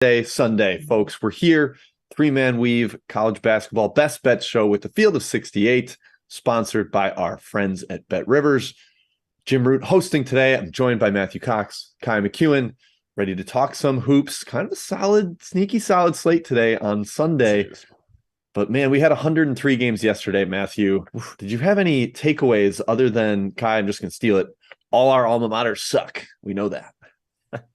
Sunday, folks. We're here, three-man weave, college basketball best bets show with the Field of 68, sponsored by our friends at BetRivers. Jim Root hosting today. I'm joined by Matthew Cox, Kai McEwen, ready to talk some hoops. Kind of a solid, sneaky solid slate today on Sunday. But man, we had 103 games yesterday, Matthew. Did you have any takeaways other than, Kai, I'm just going to steal it, all our alma maters suck. We know that.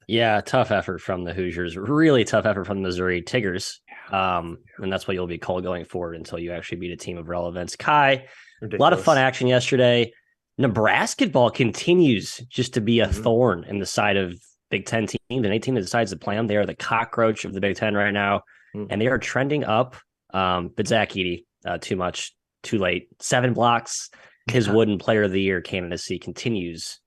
Yeah, tough effort from the Hoosiers. Really tough effort from the Missouri Tigers. And that's what you'll be called going forward until you actually beat a team of relevance. Kai, Ridiculous. A lot of fun action yesterday. Nebraska ball continues just to be a thorn in the side of Big Ten teams. And any team that decides to play them, they are the cockroach of the Big Ten right now. And they are trending up. But Zach Edey, too much, too late. 7 blocks. His Wooden Player of the Year candidacy continues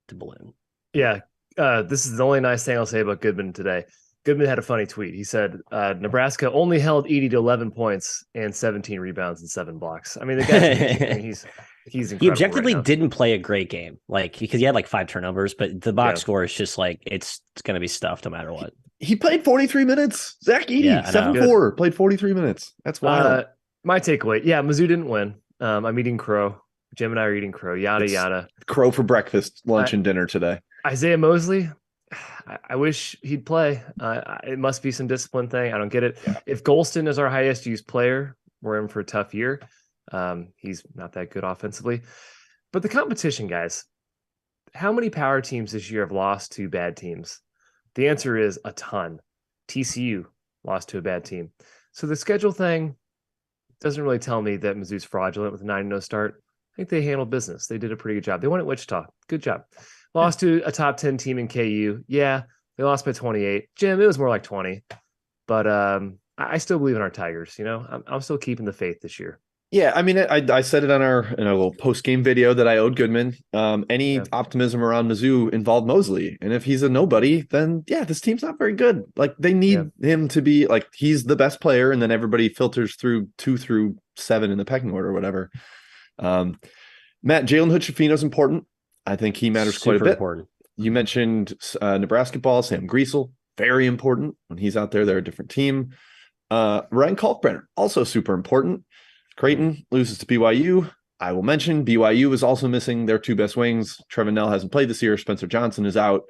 to balloon. Yeah. This is the only nice thing I'll say about Goodman today. Goodman had a funny tweet. He said, Nebraska only held Edey to 11 points and 17 rebounds and 7 blocks. I mean, the guy's he's incredible. He objectively right didn't play a great game, because he had 5 turnovers, but the box score is just it's going to be stuffed no matter what. He played 43 minutes. Zach Edey, 7-4, played 43 minutes. That's wild. My takeaway, Mizzou didn't win. I'm eating crow. Jim and I are eating crow. Yada. Crow for breakfast, lunch, and dinner today. Isaiah Mosley, I wish he'd play. It must be some discipline thing. I don't get it. Yeah. If Golston is our highest used player, we're in for a tough year. He's not that good offensively. But the competition, guys, how many power teams this year have lost to bad teams? The answer is a ton. TCU lost to a bad team. So the schedule thing doesn't really tell me that Mizzou's fraudulent with a 9-0 start. I think they handled business. They did a pretty good job. They won at Wichita. Good job. Lost to a top 10 team in KU. Yeah, they lost by 28. Jim, it was more like 20. But I still believe in our Tigers. I'm still keeping the faith this year. Yeah, I mean, I said it in our little post-game video that I owed Goodman. Any optimism around Mizzou involved Mosley. And if he's a nobody, then, this team's not very good. They need him to be, he's the best player, and then everybody filters through 2 through 7 in the pecking order or whatever. Matt, Jalen Hood-Schifino's important. I think he matters quite a bit. Important. You mentioned Nebraska ball, Sam Griesel, very important. When he's out there, they're a different team. Ryan Kalkbrenner, also super important. Creighton loses to BYU. I will mention BYU is also missing their 2 best wings. Trevin Knell hasn't played this year. Spencer Johnson is out.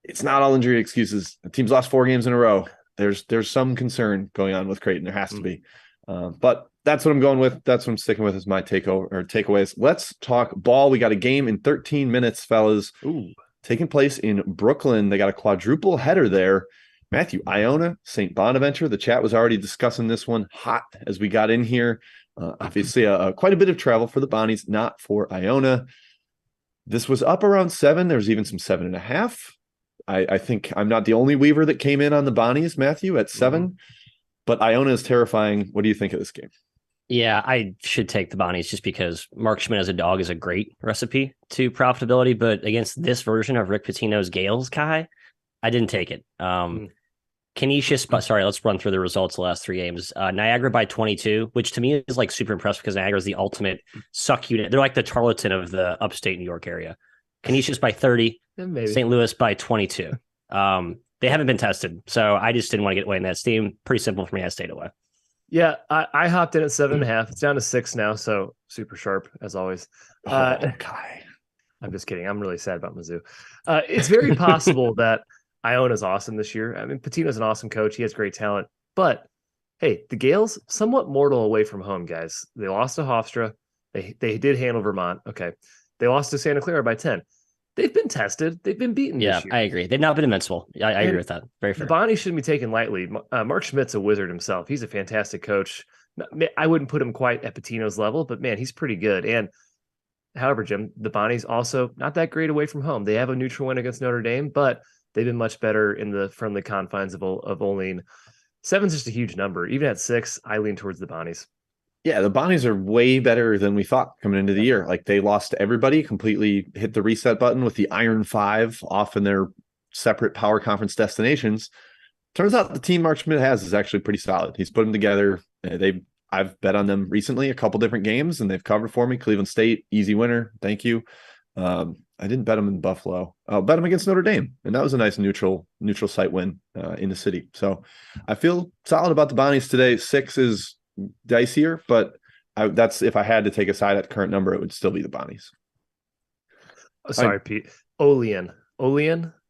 It's not all injury excuses. The team's lost 4 games in a row. There's some concern going on with Creighton. There has to be. But that's what I'm going with. That's what I'm sticking with as my takeaways. Let's talk ball. We got a game in 13 minutes, fellas. Taking place in Brooklyn. They got a quadruple header there. Matthew, Iona, St. Bonaventure. The chat was already discussing this one hot as we got in here. Obviously, quite a bit of travel for the Bonnies, not for Iona. This was up around 7. There was even some 7.5. I think I'm not the only Weaver that came in on the Bonnies, Matthew, at 7. But Iona is terrifying. What do you think of this game? Yeah, I should take the Bonnies just because Mark Schmidt as a dog is a great recipe to profitability. But against this version of Rick Pitino's Gales, Kai, I didn't take it. Canisius, let's run through the results of the last 3 games. Niagara by 22, which to me is super impressive because Niagara is the ultimate suck unit. They're like the Tarleton of the upstate New York area. Canisius by 30, St. Louis by 22. They haven't been tested, so I just didn't want to get away in that steam. Pretty simple for me. I stayed away. Yeah, I hopped in at 7.5. It's down to 6 now, so super sharp as always. Okay. I'm just kidding. I'm really sad about Mizzou. It's very possible that Iona's awesome this year. I mean, Patino's an awesome coach. He has great talent. But, hey, the Gales, somewhat mortal away from home, guys. They lost to Hofstra. They did handle Vermont. Okay. They lost to Santa Clara by 10. They've been tested. They've been beaten this year. I agree. They've not been invincible. I agree with that. Very fair. The Bonnie shouldn't be taken lightly. Mark Schmidt's a wizard himself. He's a fantastic coach. I wouldn't put him quite at Patino's level, but, man, he's pretty good. And, however, Jim, the Bonnies also not that great away from home. They have a neutral win against Notre Dame, but they've been much better in the friendly confines of Olean. 7's just a huge number. Even at 6, I lean towards the Bonnies. Yeah, the Bonnies are way better than we thought coming into the year. They lost to everybody, completely hit the reset button with the Iron 5 off in their separate power conference destinations. Turns out the team Mark Schmidt has is actually pretty solid. He's put them together. I've bet on them recently, a couple different games, and they've covered for me. Cleveland State, easy winner. Thank you. I didn't bet them in Buffalo. I'll bet them against Notre Dame, and that was a nice neutral site win in the city. So I feel solid about the Bonnies today. 6 is dicier, but that's if I had to take a side at the current number, it would still be the Bonnies. Sorry, Pete. Olean.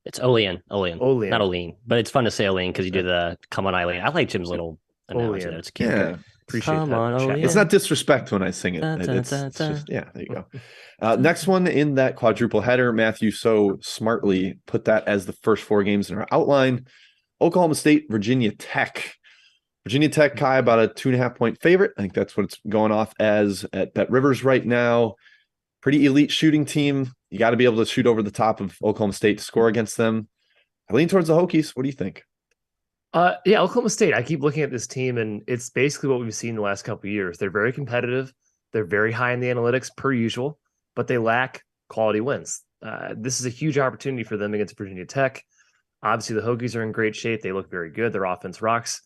It's Olean, not Olean, but it's fun to say Olean because you do the "Come on, Eileen." I like Jim's little analogy. It's cute. Yeah, appreciate Come that. on, Olean. It's not disrespect when I sing it. It's just, yeah, there you go. Next one in that quadruple header, Matthew so smartly put that as the first 4 games in our outline. Oklahoma State, Virginia Tech. Virginia Tech, Kai, about a 2.5-point favorite. I think that's what it's going off as at BetRivers right now. Pretty elite shooting team. You got to be able to shoot over the top of Oklahoma State to score against them. I lean towards the Hokies. What do you think? Yeah, Oklahoma State. I keep looking at this team, and it's basically what we've seen the last couple of years. They're very competitive. They're very high in the analytics per usual, but they lack quality wins. This is a huge opportunity for them against Virginia Tech. Obviously, the Hokies are in great shape. They look very good. Their offense rocks.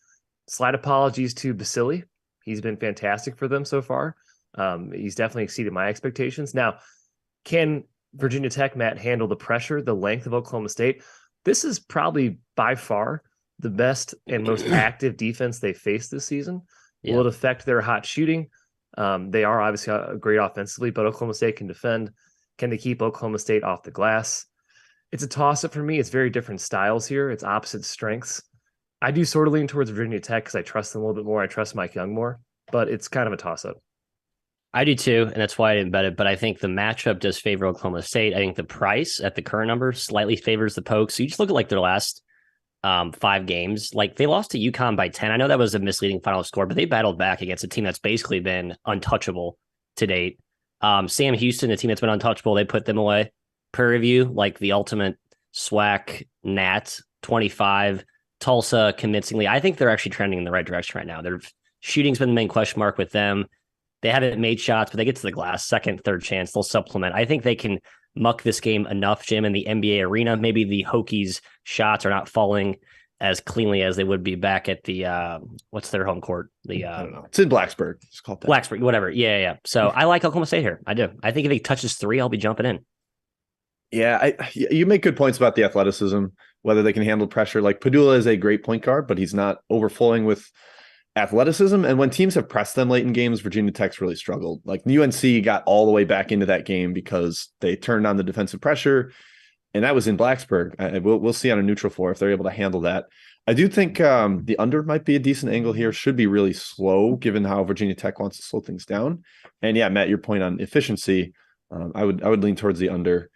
Slight apologies to Basili. He's been fantastic for them so far. He's definitely exceeded my expectations. Now, can Virginia Tech, Matt, handle the pressure, the length of Oklahoma State? This is probably by far the best and most active defense they faced this season. Yeah. Will it affect their hot shooting? They are obviously great offensively, but Oklahoma State can defend. Can they keep Oklahoma State off the glass? It's a toss-up for me. It's very different styles here. It's opposite strengths. I do sort of lean towards Virginia Tech because I trust them a little bit more. I trust Mike Young more, but it's kind of a toss-up. I do too, and that's why I didn't bet it. But I think the matchup does favor Oklahoma State. I think the price at the current number slightly favors the Pokes. So you just look at like their last 5 games. Like they lost to UConn by 10. I know that was a misleading final score, but they battled back against a team that's basically been untouchable to date. Sam Houston, a team that's been untouchable, they put them away. Prairie View, like the ultimate SWAC Nat 25. Tulsa, convincingly. I think they're actually trending in the right direction right now. Their shooting's been the main question mark with them. They haven't made shots, but they get to the glass, second, third chance. They'll supplement. I think they can muck this game enough, Jim, in the NBA arena. Maybe the Hokies' shots are not falling as cleanly as they would be back at the, what's their home court? I don't know. It's in Blacksburg. It's called that. Blacksburg, whatever. Yeah. So I like Oklahoma State here. I do. I think if he touches 3, I'll be jumping in. Yeah, you make good points about the athleticism, whether they can handle pressure. Like Padula is a great point guard, but he's not overflowing with athleticism. And when teams have pressed them late in games, Virginia Tech's really struggled. Like UNC got all the way back into that game because they turned on the defensive pressure, and that was in Blacksburg. We'll see on a neutral floor if they're able to handle that. I do think the under might be a decent angle here. Should be really slow given how Virginia Tech wants to slow things down. And yeah, Matt, your point on efficiency, I would lean towards the under.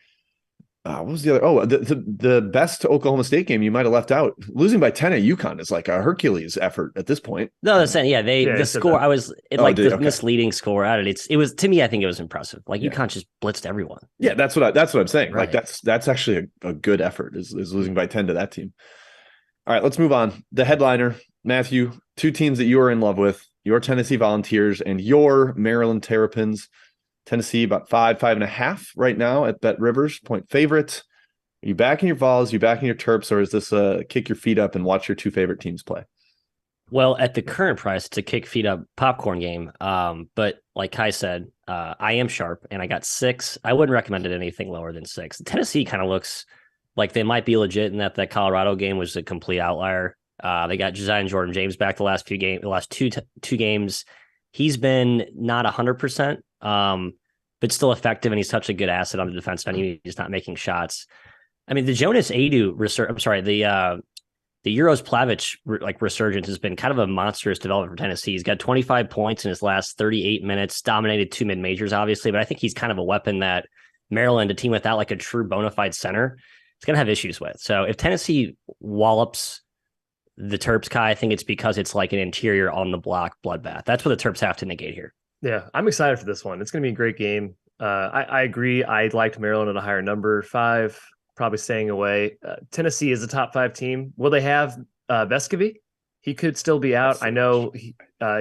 What was the other? Oh, the best Oklahoma State game you might have left out. Losing by 10 at UConn is like a Hercules effort at this point. No, that's saying the score. Misleading score out of it. It was to me. I think it was impressive. Like UConn just blitzed everyone. Yeah, that's what I'm saying. Right. Like that's actually a good effort. Is losing by 10 to that team. All right, let's move on. The headliner, Matthew. 2 teams that you are in love with: your Tennessee Volunteers and your Maryland Terrapins. Tennessee about 5.5 right now at BetRivers, point favorite. Are you backing your Vols? Are you backing your Terps? Or is this a kick your feet up and watch your 2 favorite teams play? Well, at the current price, it's a kick feet up popcorn game. But like Kai said, I am sharp and I got 6. I wouldn't recommend it anything lower than 6. Tennessee kind of looks like they might be legit in that Colorado game was a complete outlier. They got Josiah and Jordan James back the last two games. He's been not 100%, but still effective, and he's such a good asset on the defense end. He's not making shots. I mean, the Jonas Adu the Euros Plavich resurgence has been kind of a monstrous development for Tennessee. He's got 25 points in his last 38 minutes, dominated 2 mid-majors, obviously, but I think he's kind of a weapon that Maryland, a team without like a true bona fide center, is going to have issues with. So if Tennessee wallops the Terps, Kai, I think it's because it's like an interior on the block bloodbath. That's what the Terps have to negate here. Yeah, I'm excited for this one. It's going to be a great game. I agree. I liked Maryland at a higher number, 5, probably staying away. Tennessee is a top 5 team. Will they have Vescovy? He could still be out. I know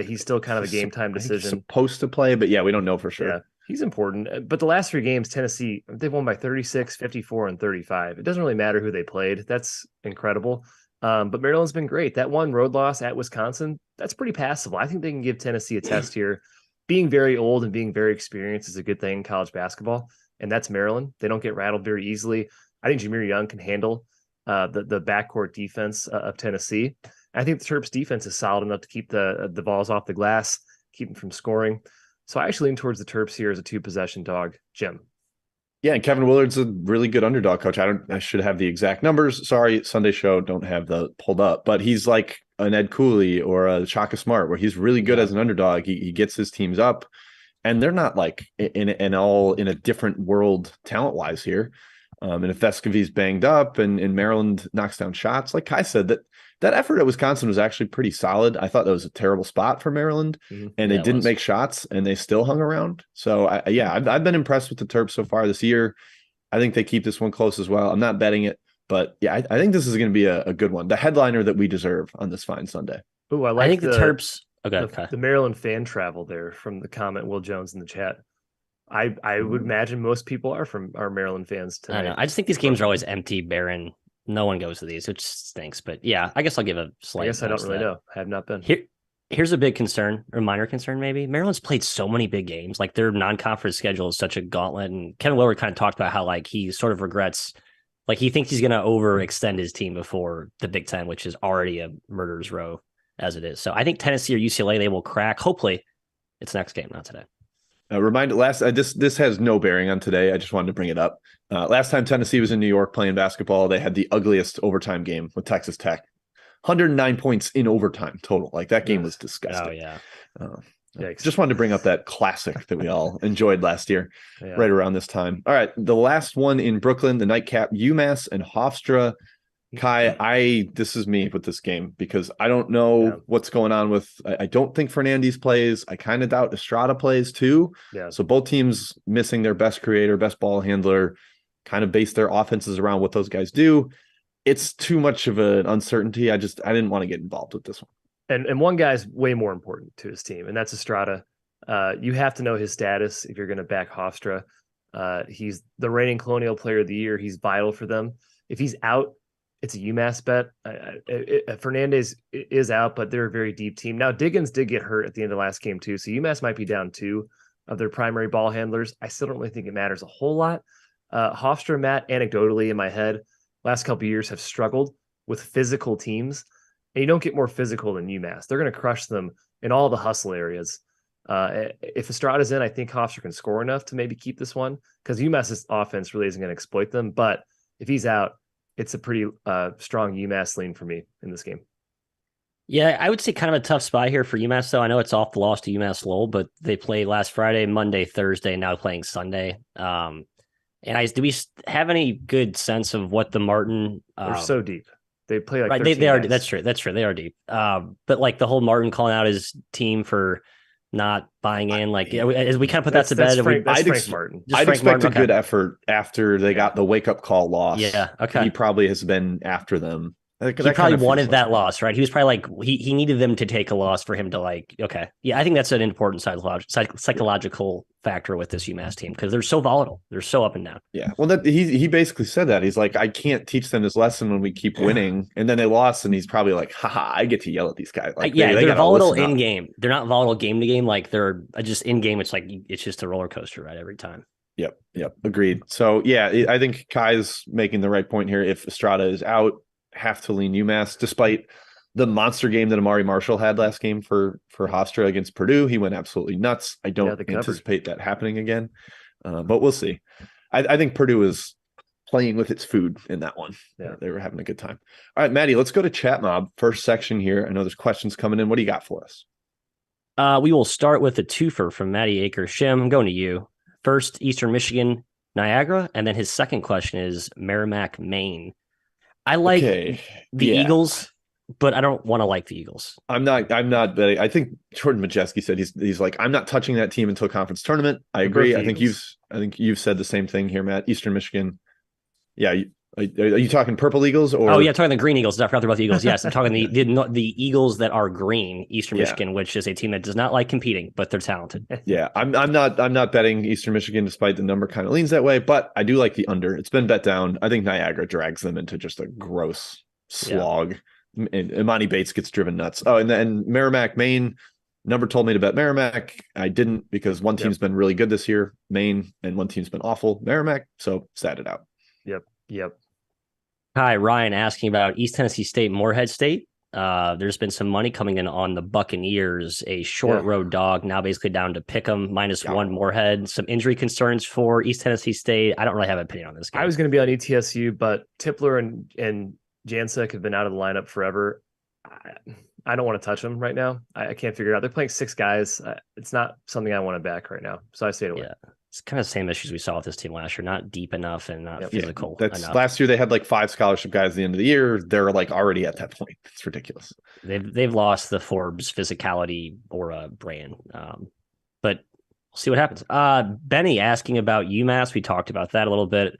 he's still kind of a game time decision. He's supposed to play, but yeah, we don't know for sure. Yeah, he's important. But the last 3 games, Tennessee, they've won by 36, 54, and 35. It doesn't really matter who they played. That's incredible. But Maryland's been great. That one road loss at Wisconsin, that's pretty passable. I think they can give Tennessee a test here. Being very old and being very experienced is a good thing in college basketball. and that's Maryland. They don't get rattled very easily. I think Jameer Young can handle the backcourt defense of Tennessee. I think the Terps defense is solid enough to keep the balls off the glass, keep them from scoring. So I actually lean towards the Terps here as a 2-possession dog. Jim. Yeah, and Kevin Willard's a really good underdog coach. I should have the exact numbers. Sorry, Sunday show don't have the pulled up, but he's like an Ed Cooley or a Shaka Smart, where he's really good as an underdog. He gets his teams up, and they're not like in a different world talent wise here. And if Vescovy's banged up and Maryland knocks down shots, like Kai said, that effort at Wisconsin was actually pretty solid. I thought that was a terrible spot for Maryland, and they didn't make shots, and they still hung around. So, I've been impressed with the Terps so far this year. I think they keep this one close as well. I'm not betting it, but yeah, I think this is going to be a good one. The headliner that we deserve on this fine Sunday. Oh, I think the Terps. Okay. The Maryland fan travel there from the comment Will Jones in the chat. I would imagine most people are Maryland fans tonight. I know. I just think these games are always empty, barren. No one goes to these, which stinks. But yeah, I guess I'll give a slight. I guess I don't really know. I have not been. Here's a big concern, or minor concern maybe. Maryland's played so many big games. Like their non-conference schedule is such a gauntlet. And Kevin Willard kind of talked about how like he sort of regrets, like he thinks he's going to overextend his team before the Big Ten, which is already a murderer's row as it is. So I think Tennessee or UCLA, they will crack. Hopefully it's next game, not today. This has no bearing on today. I just wanted to bring it up. Last time Tennessee was in New York playing basketball, they had the ugliest overtime game with Texas Tech. 109 points in overtime total. Like that game was disgusting. Oh yeah. Just wanted to bring up that classic that we all enjoyed last year, right around this time. All right, the last one in Brooklyn, the nightcap, UMass and Hofstra. Kai, this is me with this game because I don't know what's going on with. I don't think Fernandez plays. I kind of doubt Estrada plays too. Yeah. So both teams missing their best creator, best ball handler, kind of base their offenses around what those guys do. It's too much of an uncertainty. I didn't want to get involved with this one. And one guy's way more important to his team, and that's Estrada. You have to know his status if you're going to back Hofstra. He's the reigning Colonial Player of the Year. He's vital for them. If he's out, it's a UMass bet. Fernandez is out, but they're a very deep team. Now, Diggins did get hurt at the end of the last game, too. So UMass might be down 2 of their primary ball handlers. I still don't really think it matters a whole lot. Hofstra, Matt, anecdotally in my head, last couple of years have struggled with physical teams. And you don't get more physical than UMass. They're going to crush them in all the hustle areas. If Estrada's in, I think Hofstra can score enough to maybe keep this one because UMass's offense really isn't going to exploit them. But if he's out, it's a pretty strong UMass lean for me in this game. Yeah, I would say kind of a tough spot here for UMass, though. I know it's off the loss to UMass Lowell, but they played last Friday, Monday, Thursday, now playing Sunday. Do we have any good sense of what the Martin? They're so deep. They play like right. They are. That's true. They are deep. But like the whole Martin calling out his team for not buying in, like as we kind of put that to bed. I'd expect a good effort after they got the wake up call loss. Yeah. Okay. He probably has been after them. He probably wanted that loss, right? He was probably like he needed them to take a loss for him to like. Okay, yeah, I think that's an important psychological factor with this UMass team because they're so volatile, they're so up and down. Yeah, well, he basically said that he's like, I can't teach them this lesson when we keep winning, and then they lost, and he's probably like, haha, I get to yell at these guys. Like, they're volatile in game. They're not volatile game to game. Like they're just in game. It's like it's just a roller coaster, right? Every time. Yep, agreed. So yeah, I think Kai's making the right point here. If Estrada is out, have to lean UMass, despite the monster game that Amari Marshall had last game for Hofstra against Purdue. He went absolutely nuts. I don't anticipate that happening again, but we'll see. I think Purdue is playing with its food in that one. Yeah, they were having a good time. All right, Maddie, let's go to Chat Mob. First section here. I know there's questions coming in. What do you got for us? We will start with a twofer from Maddie Aker. Shim, I'm going to you. First, Eastern Michigan, Niagara, and then his second question is Merrimack, Maine. I like the Eagles, but I don't want to like the Eagles. I'm not betting. I think Jordan Majeski said he's like, I'm not touching that team until conference tournament. I agree. I think you've said the same thing here, Matt. Eastern Michigan. Yeah. Are you talking purple Eagles or? Oh yeah, talking the green Eagles. I forgot about the Eagles. Yes, I'm talking the Eagles that are green, Eastern Michigan, which is a team that does not like competing, but they're talented. Yeah, I'm not betting Eastern Michigan, despite the number kind of leans that way. But I do like the under. It's been bet down. I think Niagara drags them into just a gross slog, and Imani Bates gets driven nuts. Oh, and then Merrimack, Maine. Number told me to bet Merrimack. I didn't because one team's been really good this year, Maine, and one team's been awful, Merrimack. So sat it out. Yep. Hi, Ryan asking about East Tennessee State, Morehead State. There's been some money coming in on the Buccaneers, a short road dog, now basically down to Pick'em, -1 Morehead. Some injury concerns for East Tennessee State. I don't really have an opinion on this game. I was going to be on ETSU, but Tipler and Jansek have been out of the lineup forever. I don't want to touch them right now. I can't figure it out. They're playing 6 guys. It's not something I want to back right now. So I stayed away. Yeah. It's kind of the same issues we saw with this team last year. Not deep enough and not physical enough. Last year they had like 5 scholarship guys at the end of the year. They're like already at that point. It's ridiculous. They've lost the Forbes physicality aura brand. But we'll see what happens. Benny asking about UMass. We talked about that a little bit.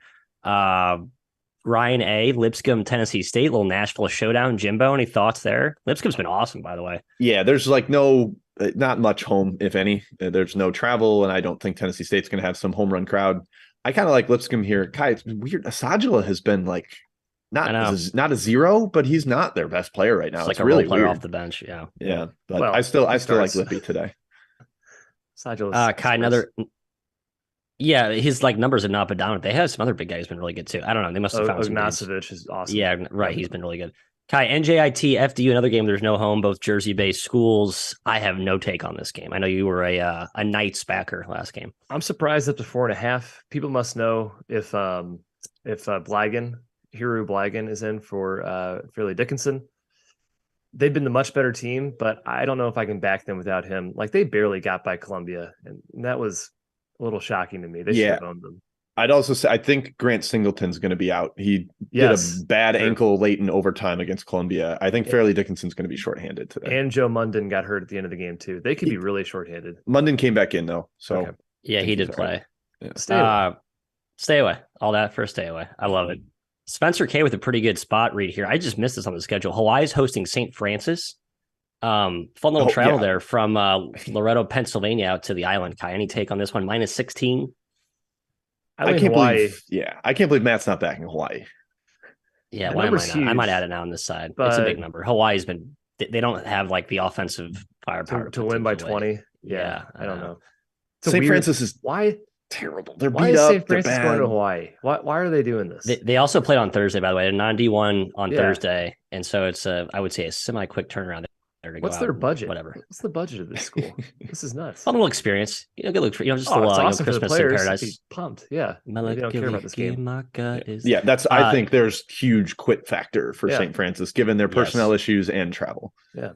Ryan A, Lipscomb, Tennessee State, little Nashville showdown. Jimbo, any thoughts there? Lipscomb's been awesome, by the way. Yeah, there's like not much home, if any. There's no travel, and I don't think Tennessee State's going to have some home run crowd. I kind of like Lipscomb here. Kai, it's been weird. Asajala has been like not a zero, but he's not their best player right now. It's like a really player weird. off the bench. Yeah. But I still like Lippy today. Asajala. Kai, another. Yeah, his like numbers have not been dominant. They have some other big guys who's been really good too. I don't know. They must have found some. Ognacevic is awesome. Yeah, right. He's been really good. Kai, NJIT, FDU, another game. There's no home, both Jersey-based schools. I have no take on this game. I know you were a Knights backer last game. I'm surprised up to 4.5. People must know if Blagan, Hiru Blagan is in for Fairleigh Dickinson. They've been the much better team, but I don't know if I can back them without him. Like they barely got by Columbia, and that was a little shocking to me. They should have owned them. I'd also say I think Grant Singleton's going to be out. He did a bad ankle late in overtime against Columbia. I think Fairleigh Dickinson's going to be shorthanded today. And Joe Munden got hurt at the end of the game too. They could be really shorthanded. Munden came back in though, so yeah, he did play. Yeah. Stay away. All that for stay away. I love it. Spencer K with a pretty good spot read here. I just missed this on the schedule. Hawaii's hosting St. Francis. Fun little travel there from Loretto, Pennsylvania out to the island. Kai, any take on this one? -16. I can't believe Matt's not backing Hawaii. Yeah, why am I not? I might add it now on this side. It's a big number. Hawaii's been they don't have like the offensive firepower to win by 20. Yeah, I don't know. St. Francis is why terrible. They're why beat is up. St. Francis going to Hawaii? Why are they doing this? They also played on Thursday, by the way. They're non-D1 on Thursday, and so it's I would say a semi-quick turnaround. What's their budget? Whatever. What's the budget of this school? This is nuts. Fun little experience. Good look for just a little awesome Christmas for the in players. paradise. Pumped. Yeah. They don't care about this game. That's. I think there's huge quit factor for St. Francis given their personnel issues and travel. Yeah.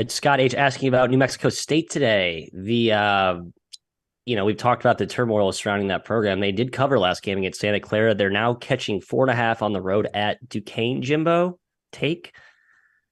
Scott H asking about New Mexico State today. We've talked about the turmoil surrounding that program. They did cover last game against Santa Clara. They're now catching 4.5 on the road at Duquesne. Jimbo, take.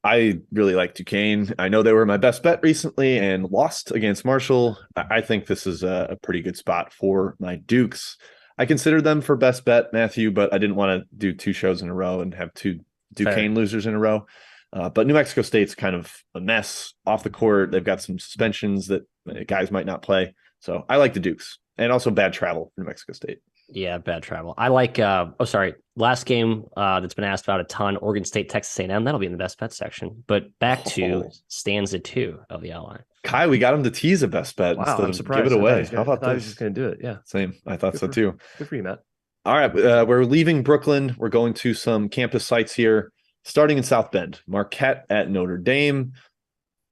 I really like Duquesne. I know they were my best bet recently and lost against Marshall. I think this is a pretty good spot for my Dukes. I considered them for best bet, Matthew, but I didn't want to do 2 shows in a row and have 2 Duquesne losers in a row. But New Mexico State's kind of a mess off the court. They've got some suspensions that guys might not play. So I like the Dukes, and also bad travel for New Mexico State. Yeah, bad travel. I like, last game that's been asked about a ton, Oregon State, Texas A&M. That'll be in the best bet section. But back to stanza 2 of the outline. Kai, we got him to tease a best bet instead of give it away. How about this? I was just going to do it. Yeah. Same. I thought so too. Good for you, Matt. All right. We're leaving Brooklyn. We're going to some campus sites here, starting in South Bend. Marquette at Notre Dame.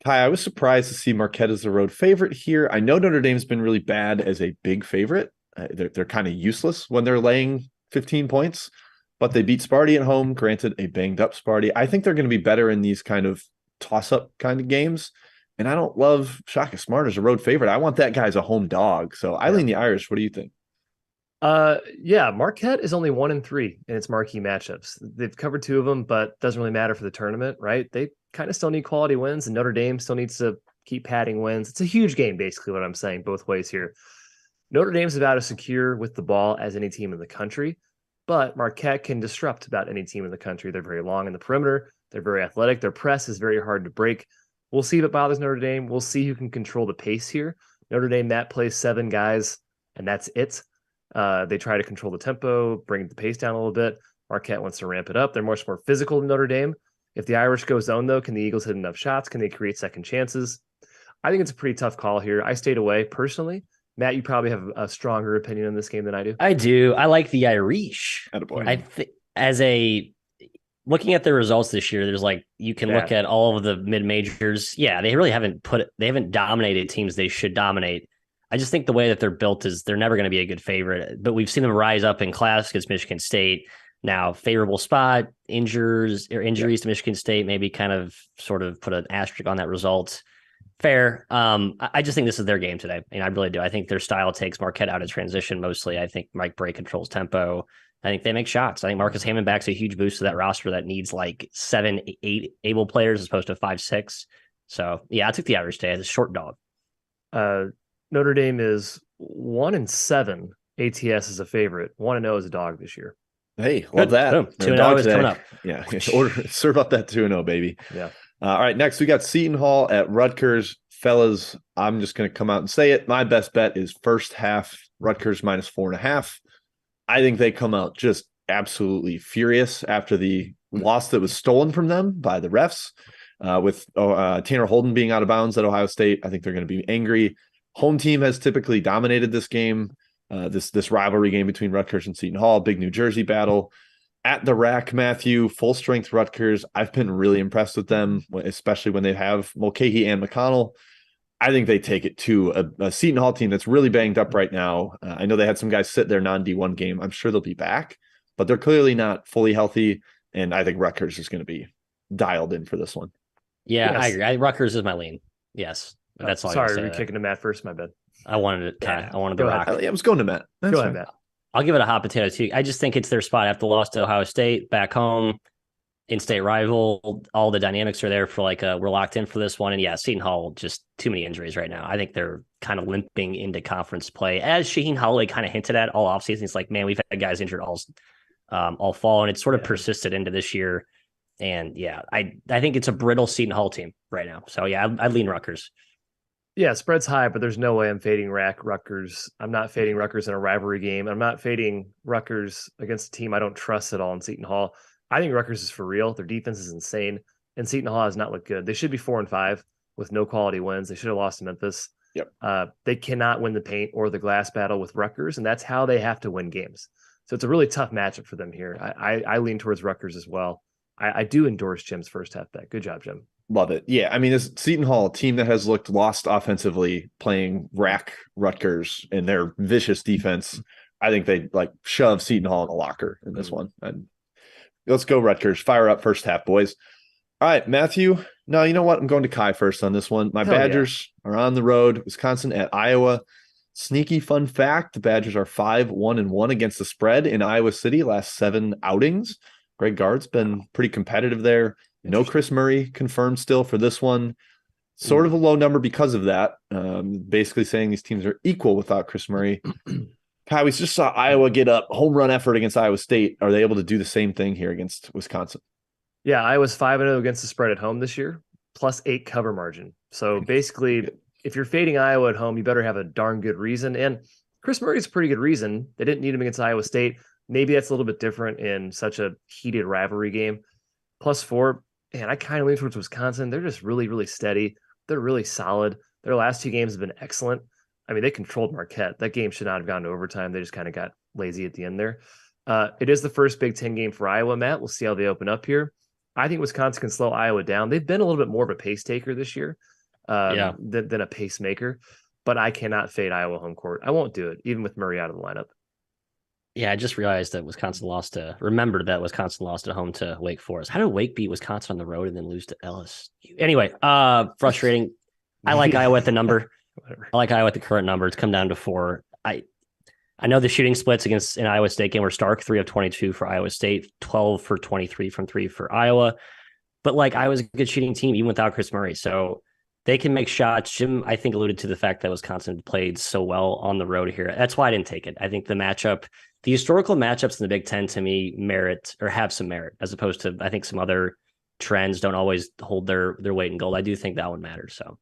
Kai, I was surprised to see Marquette as the road favorite here. I know Notre Dame's been really bad as a big favorite. They're kind of useless when they're laying 15 points, but they beat Sparty at home, granted a banged up Sparty. I think they're going to be better in these kind of toss-up kind of games. And I don't love Shaka Smart as a road favorite. I want that guy as a home dog. So I lean the Irish. What do you think? Marquette is only 1-3 in its marquee matchups. They've covered 2 of them, but doesn't really matter for the tournament, right? They kind of still need quality wins, and Notre Dame still needs to keep padding wins. It's a huge game, basically, what I'm saying both ways here. Notre Dame's about as secure with the ball as any team in the country, but Marquette can disrupt about any team in the country. They're very long in the perimeter. They're very athletic. Their press is very hard to break. We'll see if it bothers Notre Dame. We'll see who can control the pace here. Notre Dame, Matt plays 7 guys, and that's it. They try to control the tempo, bring the pace down a little bit. Marquette wants to ramp it up. They're much more physical than Notre Dame. If the Irish go zone, though, can the Eagles hit enough shots? Can they create second chances? I think it's a pretty tough call here. I stayed away personally. Matt, you probably have a stronger opinion on this game than I do. I do. I like the Irish. Attaboy. I think looking at their results this year, there's you can look at all of the mid majors. Yeah, they really haven't dominated teams they should dominate. I just think the way that they're built is they're never going to be a good favorite, but we've seen them rise up in class against Michigan State. Now, favorable spot, injuries to Michigan State, maybe kind of sort of put an asterisk on that result. Fair. I just think this is their game today. I really do. I think their style takes Marquette out of transition mostly. I think Mike Bray controls tempo. I think they make shots. I think Marcus Hammondback's a huge boost to that roster that needs 7, 8 able players as opposed to 5, 6. So, yeah, I took the Irish today as a short dog. Notre Dame is 1-7 ATS as a favorite. 1-0 as a dog this year. Hey, love that. 2-0 is coming up. Yeah, serve up that 2-0, baby. Yeah. All right, next we got Seton Hall at Rutgers. Fellas, I'm just going to come out and say it. My best bet is first half Rutgers -4.5. I think they come out just absolutely furious after the loss that was stolen from them by the refs with Tanner Holden being out of bounds at Ohio State. I think they're going to be angry. Home team has typically dominated this game, this rivalry game between Rutgers and Seton Hall, big New Jersey battle. At the rack, Matthew, full strength Rutgers. I've been really impressed with them, especially when they have Mulcahy and McConnell. I think they take it to a Seton Hall team that's really banged up right now. I know they had some guys sit their non-D1 game. I'm sure they'll be back, but they're clearly not fully healthy. And I think Rutgers is going to be dialed in for this one. Yeah, yes. I agree. Rutgers is my lean. Yes. That's all. Sorry, we're kicking to Matt first. My bad. I wanted it. I wanted the rock. I was going to Matt. Go ahead, Matt. I'll give it a hot potato too. I just think it's their spot after the loss to Ohio State, back home, in-state rival. All the dynamics are there for we're locked in for this one. And yeah, Seton Hall, just too many injuries right now. I think they're kind of limping into conference play. As Shaheen Holloway kind of hinted at all offseason, it's man, we've had guys injured all fall, and it's sort of persisted into this year. And yeah, I think it's a brittle Seton Hall team right now. So yeah, I'd lean Rutgers. Yeah, spread's high, but there's no way I'm fading Rutgers. I'm not fading Rutgers in a rivalry game. I'm not fading Rutgers against a team I don't trust at all in Seton Hall. I think Rutgers is for real. Their defense is insane, and Seton Hall has not looked good. They should be 4-5 with no quality wins. They should have lost to Memphis. Yep. They cannot win the paint or the glass battle with Rutgers, and that's how they have to win games. So it's a really tough matchup for them here. I lean towards Rutgers as well. I do endorse Jim's first half bet. Good job, Jim. Love it. Yeah, I mean, this Seton Hall team that has looked lost offensively, playing rack Rutgers and their vicious defense. I think they shove Seton Hall in the locker in this one. And let's go Rutgers. Fire up first half, boys. All right, Matthew. No, you know what? I'm going to Kai first on this one. My Badgers are on the road. Wisconsin at Iowa. Sneaky fun fact: the Badgers are 5-1-1 against the spread in Iowa City last 7 outings. Greg Gard's been pretty competitive there. No Chris Murray confirmed still for this one. Sort of a low number because of that. Basically saying these teams are equal without Chris Murray. Pat, we just saw Iowa get a home run effort against Iowa State. Are they able to do the same thing here against Wisconsin? Yeah, Iowa's 5-0 against the spread at home this year, +8 cover margin. So basically, if you're fading Iowa at home, you better have a darn good reason. And Chris Murray's a pretty good reason. They didn't need him against Iowa State. Maybe that's a little bit different in such a heated rivalry game. +4. And I kind of lean towards Wisconsin. They're just really, really steady. They're really solid. Their last 2 games have been excellent. I mean, they controlled Marquette. That game should not have gone to overtime. They just kind of got lazy at the end there. It is the first Big Ten game for Iowa, Matt. We'll see how they open up here. I think Wisconsin can slow Iowa down. They've been a little bit more of a pace taker this year than a pacemaker. But I cannot fade Iowa home court. I won't do it, even with Murray out of the lineup. Yeah, I just realized that remembered that Wisconsin lost at home to Wake Forest. How did Wake beat Wisconsin on the road and then lose to LSU? Anyway, frustrating. I like Iowa at the number. I like Iowa at the current number. It's come down to 4. I know the shooting splits against an Iowa State game were stark, 3 of 22 for Iowa State, 12 for 23 from 3 for Iowa. But Iowa's a good shooting team even without Chris Murray. So they can make shots. Jim, I think, alluded to the fact that Wisconsin played so well on the road here. That's why I didn't take it. I think the historical matchups in the Big Ten to me merit or have some merit, as opposed to, I think, some other trends don't always hold their weight in gold. I do think that one matters. So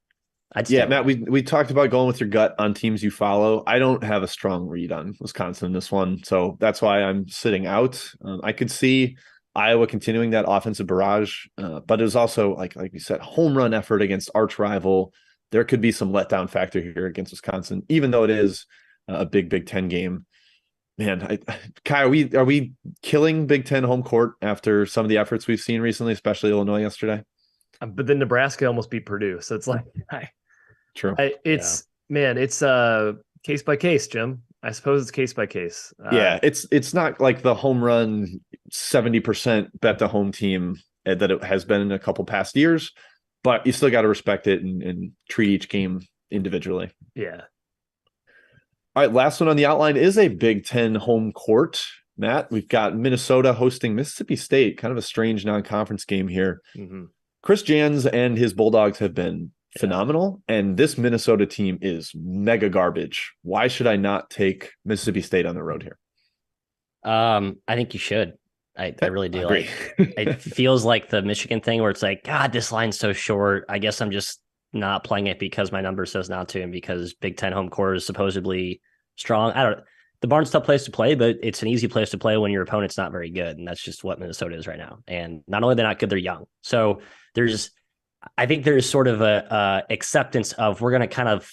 Matt, we talked about going with your gut on teams you follow. I don't have a strong read on Wisconsin in this one, so that's why I'm sitting out. I could see Iowa continuing that offensive barrage, but it was also like you said, home run effort against arch rival. There could be some letdown factor here against Wisconsin, even though it is a big Big Ten game. Man, Kai, are we killing Big Ten home court after some of the efforts we've seen recently, especially Illinois yesterday? But then Nebraska almost beat Purdue, so it's like, true. It's case by case, Jim. I suppose it's case by case. Yeah, it's not like the home run 70% bet the home team that it has been in a couple past years, but you still got to respect it and treat each game individually. Yeah. All right, last one on the outline is a Big Ten home court. Matt, we've got Minnesota hosting Mississippi State, kind of a strange non-conference game here. Mm-hmm. Chris Jans and his Bulldogs have been phenomenal, and this Minnesota team is mega garbage. Why should I not take Mississippi State on the road here? I think you should. I really do. Agree. It feels like the Michigan thing where it's like, God, this line's so short. I guess I'm just not playing it because my number says not to, and because Big Ten home court is supposedly strong. The Barn's a tough place to play, but it's an easy place to play when your opponent's not very good. And that's just what Minnesota is right now. And not only they're not good, they're young. So I think there's sort of a acceptance of we're going to kind of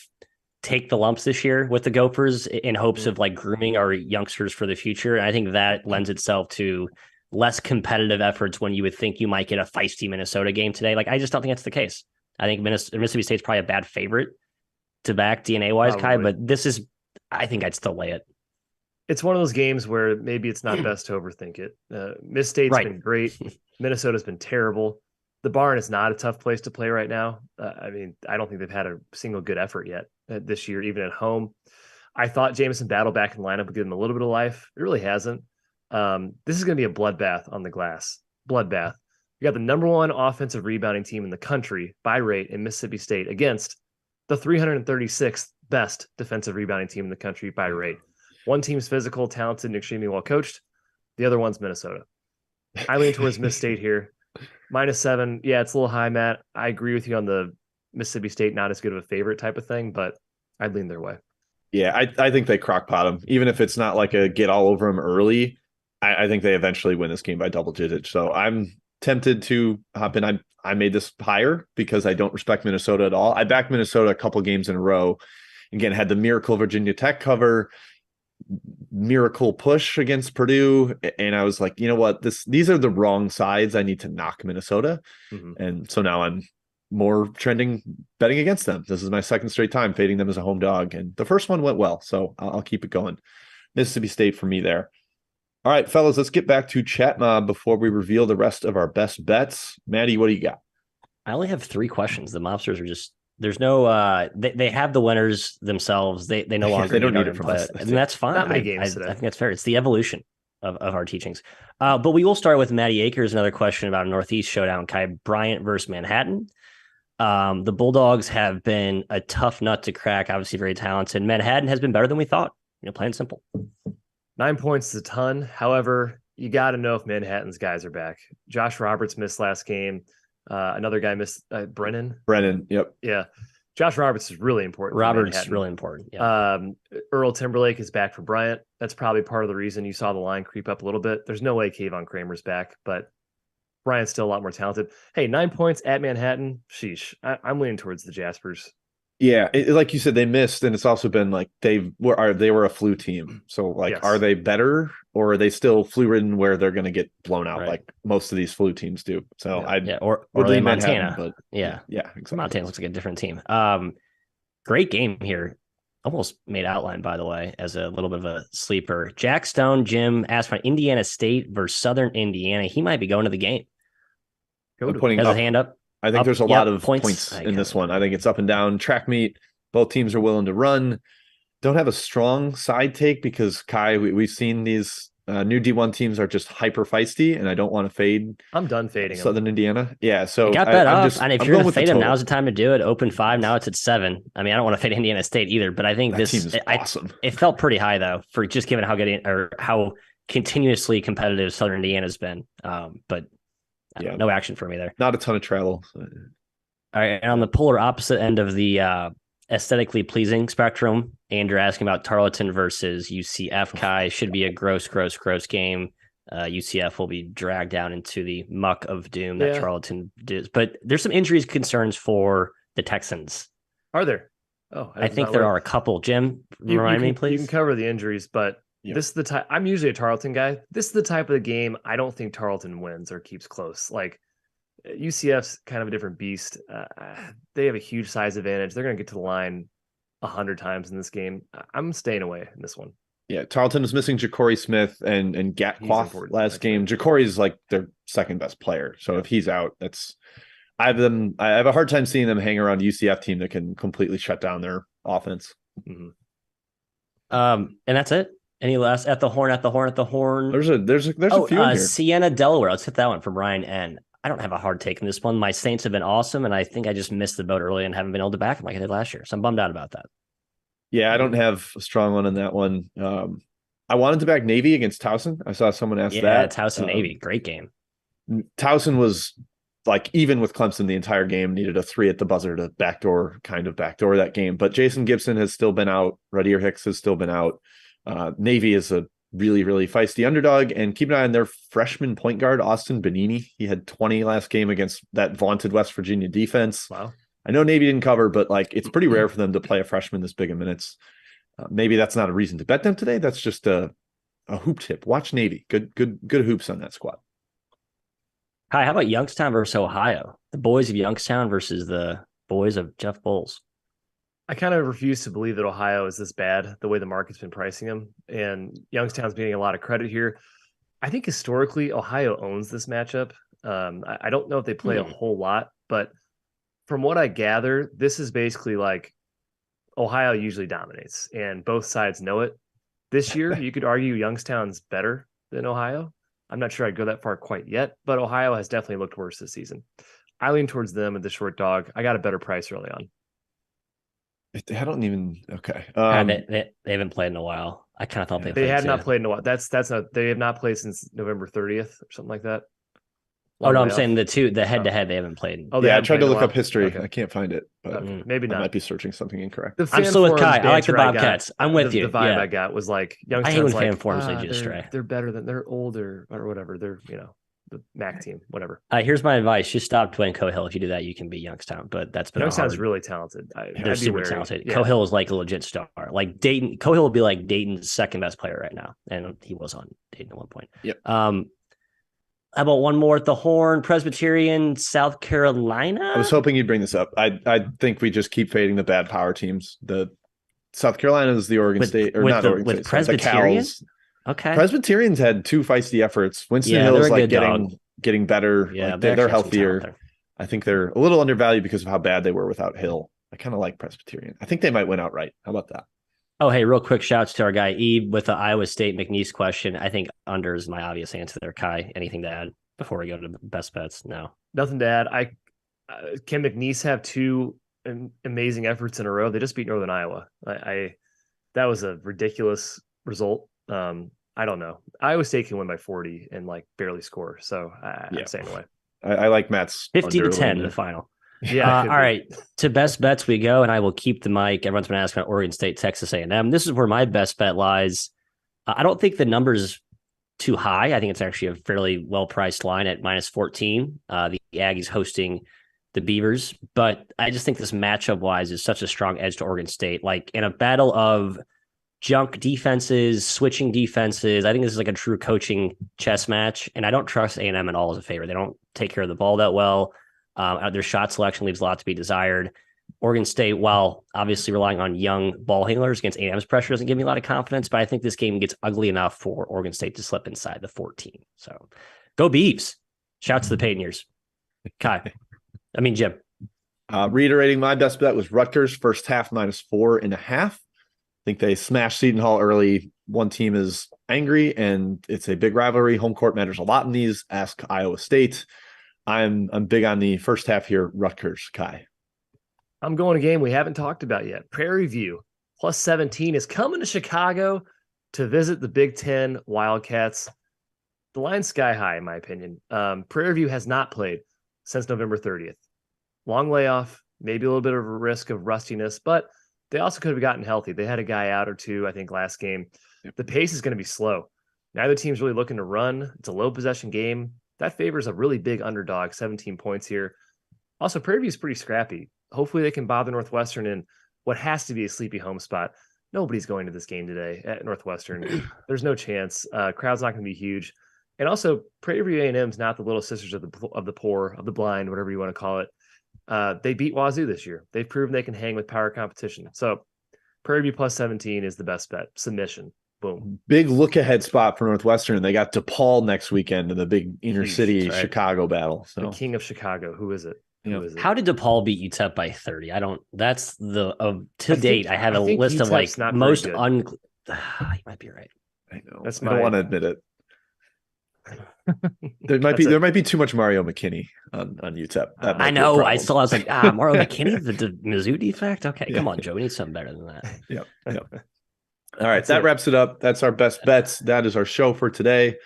take the lumps this year with the Gophers in hopes of like grooming our youngsters for the future. And I think that lends itself to less competitive efforts when you would think you might get a feisty Minnesota game today. Like, I just don't think that's the case. I think Mississippi State's probably a bad favorite to back DNA wise, Kai, but I think I'd still lay it. It's one of those games where maybe it's not best to overthink it. Miss State's been great. Minnesota's been terrible. The Barn is not a tough place to play right now. I mean, I don't think they've had a single good effort yet this year, even at home. I thought Jamison Battle back in the lineup would give him a little bit of life. It really hasn't. This is going to be a bloodbath on the glass. Bloodbath. You got the number one offensive rebounding team in the country by rate in Mississippi State against the 336th best defensive rebounding team in the country by rate. One team's physical, talented, and extremely well coached. The other one's Minnesota. I lean towards Miss State here. -7. Yeah, it's a little high, Matt. I agree with you on the Mississippi State, not as good of a favorite type of thing, but I'd lean their way. Yeah, I think they crock-pot them. Even if it's not like a get all over them early, I think they eventually win this game by double digits. So I'm tempted to hop in. I made this higher because I don't respect Minnesota at all. I backed Minnesota a couple games in a row. Again, had the miracle Virginia Tech cover, miracle push against Purdue, and I was like, you know what, these are the wrong sides. I need to knock Minnesota. And so now I'm more trending betting against them. This is my second straight time fading them as a home dog, and the first one went well, so I'll keep it going. Mississippi State for me there. All right, fellas, let's get back to Chat Mob before we reveal the rest of our best bets. Maddie, what do you got? I only have 3 questions. The mobsters are just, there's no, they have the winners themselves. They no longer they don't need it from us. And that's fine. Not many games I think that's fair. It's the evolution of our teachings. But we will start with Matty Akers. Another question about a Northeast showdown. Kai Bryant versus Manhattan. The Bulldogs have been a tough nut to crack. Obviously very talented. Manhattan has been better than we thought. Plain simple. 9 points is a ton. However, you got to know if Manhattan's guys are back. Josh Roberts missed last game. Another guy missed, Brennan. Yep. Yeah. Josh Roberts is really important. Roberts really important. Yeah. Earl Timberlake is back for Bryant. That's probably part of the reason you saw the line creep up a little bit. There's no way Kayvon Kramer's back, but Bryant's still a lot more talented. Hey, 9 points at Manhattan. Sheesh. I'm leaning towards the Jaspers. Yeah, like you said, they missed, and it's also been like they were a flu team. So, like, Yes. Are they better, or are they still flu-ridden where they're going to get blown out like most of these flu teams do? So, or lean Montana, but yeah, exactly. Montana looks like a different team. Great game here. Almost made outline, by the way, as a little bit of a sleeper. Jack Stone, Jim asked for Indiana State versus Southern Indiana. He might be going to the game. Has a hand up. I think there's a lot of points in this one. I think it's up and down. Track meet. Both teams are willing to run. Don't have a strong side take because, Kai, we've seen these new D1 teams are just hyper feisty, and I don't want to fade. I'm done fading Southern Indiana. Yeah, so you got that up. and if you're going to fade them, now's the time to do it. Open 5. Now it's at 7. I mean, I don't want to fade Indiana State either, but I think that team is awesome. It felt pretty high though, for just given how good or how continuously competitive Southern Indiana's been. But no action for me there. Not a ton of travel. All right, and on the polar opposite end of the aesthetically pleasing spectrum, Andrew asking about Tarleton versus UCF. Kai should be a gross game. UCF will be dragged down into the muck of doom that Charlton did. But there's some injuries concerns for the Texans. Are there? Oh, I think there are a couple. Jim, remind me, please. You can cover the injuries, but this is the type. I'm usually a Tarleton guy. This is the type of the game I don't think Tarleton wins or keeps close. Like UCF's kind of a different beast. They have a huge size advantage. They're going to get to the line 100 times in this game. I'm staying away in this one. Yeah, Tarleton is missing Ja'Cory Smith and Gatquath last game. Ja'Cory is like their second best player. So if he's out, I have a hard time seeing them hang around a UCF team that can completely shut down their offense. Mm-hmm. And that's it. Any last at the horn? There's a few in here. Siena, Delaware. Let's hit that one from Ryan N. I don't have a hard take in this one. My Saints have been awesome, and I think I just missed the boat early and haven't been able to back them like I did last year. So I'm bummed out about that. Yeah, I don't have a strong one on that one. I wanted to back Navy against Towson. I saw someone ask that. Yeah, Towson Navy, great game. Towson was like, even with Clemson the entire game, needed a 3 at the buzzer to backdoor that game. But Jason Gibson has still been out. Radier Hicks has still been out. Navy is a really, really feisty underdog. And keep an eye on their freshman point guard, Austin Benini. He had 20 last game against that vaunted West Virginia defense. Wow. I know Navy didn't cover, but like it's pretty rare for them to play a freshman this big in minutes. Maybe that's not a reason to bet them today. That's just a hoop tip. Watch Navy. Good hoops on that squad. Hi, how about Youngstown versus Ohio? The boys of Youngstown versus the boys of Jeff Bowles. I kind of refuse to believe that Ohio is this bad, the way the market's been pricing them. And Youngstown's getting a lot of credit here. I think historically, Ohio owns this matchup. I don't know if they play a whole lot, but from what I gather, this is basically like Ohio usually dominates, and both sides know it. This year, you could argue Youngstown's better than Ohio. I'm not sure I'd go that far quite yet, but Ohio has definitely looked worse this season. I lean towards them at the short dog. I got a better price early on. I don't even okay. They haven't played in a while. I kind of thought they had not played in a while. That's not. They have not played since November 30th or something like that. Oh no, I'm saying the head-to-head they haven't played. Oh yeah, I tried to look up history. Okay. I can't find it, but maybe not. I might be searching something incorrect. I'm still with Kai. I like the Bobcats. I'm with you. The vibe I got was like Youngstown's. I hate when fan forms lead you astray. They're better than they're older or whatever. They're the MAC team, whatever. Here's my advice: just stop Dwayne Cohill. If you do that, you can beat Youngstown. But that's been Youngstown's really talented. They're super talented. Yeah. Cohill is like a legit star. Like Dayton, Cohill will be like Dayton's second best player right now, and he was on Dayton at one point. Yep. How about one more at the horn? Presbyterian, South Carolina. I was hoping you'd bring this up. I think we just keep fading the bad power teams. The South Carolina is the Oregon State, or not Oregon State. Presbyterian. Okay. Presbyterians had 2 feisty efforts. Winston Hill's like getting better. Yeah, like they're healthier. I think they're a little undervalued because of how bad they were without Hill. I kind of like Presbyterian. I think they might win outright. How about that? Oh, hey, real quick shouts to our guy Ebe with the Iowa State McNeese question. I think under is my obvious answer there. Kai, anything to add before we go to best bets? No. Nothing to add. Can McNeese have 2 amazing efforts in a row? They just beat Northern Iowa. That was a ridiculous result. I don't know. Iowa State can win by 40 and like barely score. So I'm staying away. I like Matt's 50-10 in the final. Yeah. All right. To best bets we go, and I will keep the mic. Everyone's been asking about Oregon State, Texas A&M. This is where my best bet lies. I don't think the number's too high. I think it's actually a fairly well-priced line at -14. The Aggies hosting the Beavers, but I just think this matchup-wise is such a strong edge to Oregon State. Like in a battle of junk defenses, switching defenses, I think this is like a true coaching chess match, and I don't trust A&M at all as a favorite. They don't take care of the ball that well. Their shot selection leaves a lot to be desired. Oregon State, while obviously relying on young ball handlers against A&M's pressure, doesn't give me a lot of confidence, but I think this game gets ugly enough for Oregon State to slip inside the 14. So go Beavs. Shout to the Paytoniers. Jim. Reiterating, my best bet was Rutgers first half -4.5. I think they smashed Seton Hall early. One team is angry, and it's a big rivalry. Home court matters a lot in these. Ask Iowa State. I'm big on the first half here. Rutgers, Kai. I'm going a game we haven't talked about yet. Prairie View +17 is coming to Chicago to visit the Big Ten Wildcats. The line's sky high, in my opinion. Prairie View has not played since November 30th. Long layoff, maybe a little bit of a risk of rustiness, but they also could have gotten healthy. They had a guy out or two, I think, last game. Yep. The pace is going to be slow. Neither team's really looking to run. It's a low possession game. That favors a really big underdog, 17 points here. Also, Prairie View's pretty scrappy. Hopefully they can bother Northwestern in what has to be a sleepy home spot. Nobody's going to this game today at Northwestern. There's no chance. Crowd's not going to be huge. And also, Prairie View A&M's not the little sisters of the poor, of the blind, whatever you want to call it. They beat Wazoo this year. They've proven they can hang with power competition. So Prairie View plus 17 is the best bet. Submission. Boom. Big look ahead spot for Northwestern. They got DePaul next weekend in the big inner city right. Chicago battle. So the king of Chicago. Who is it? Yep. How did DePaul beat UTEP by 30? I don't. That's the to date. I have a list of like most you might be right. I know. I don't want to admit it. There might be too much Mario McKinney on UTEP. I know. I was like, Mario McKinney, the Mizzou defect. Okay, come on, Joe. We need something better than that. Yep. All right, that wraps it up. That's our best bets. That is our show for today.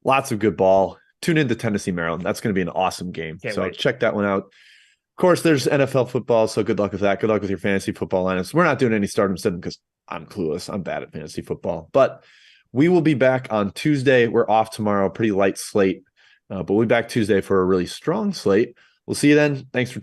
Lots of good ball. Tune in to Tennessee, Maryland. That's going to be an awesome game. Can't wait. Check that one out. Of course, there's NFL football, so good luck with that. Good luck with your fantasy football lineups. We're not doing any start 'em sit 'em because I'm clueless. I'm bad at fantasy football. But we will be back on Tuesday. We're off tomorrow. Pretty light slate. But we'll be back Tuesday for a really strong slate. We'll see you then. Thanks for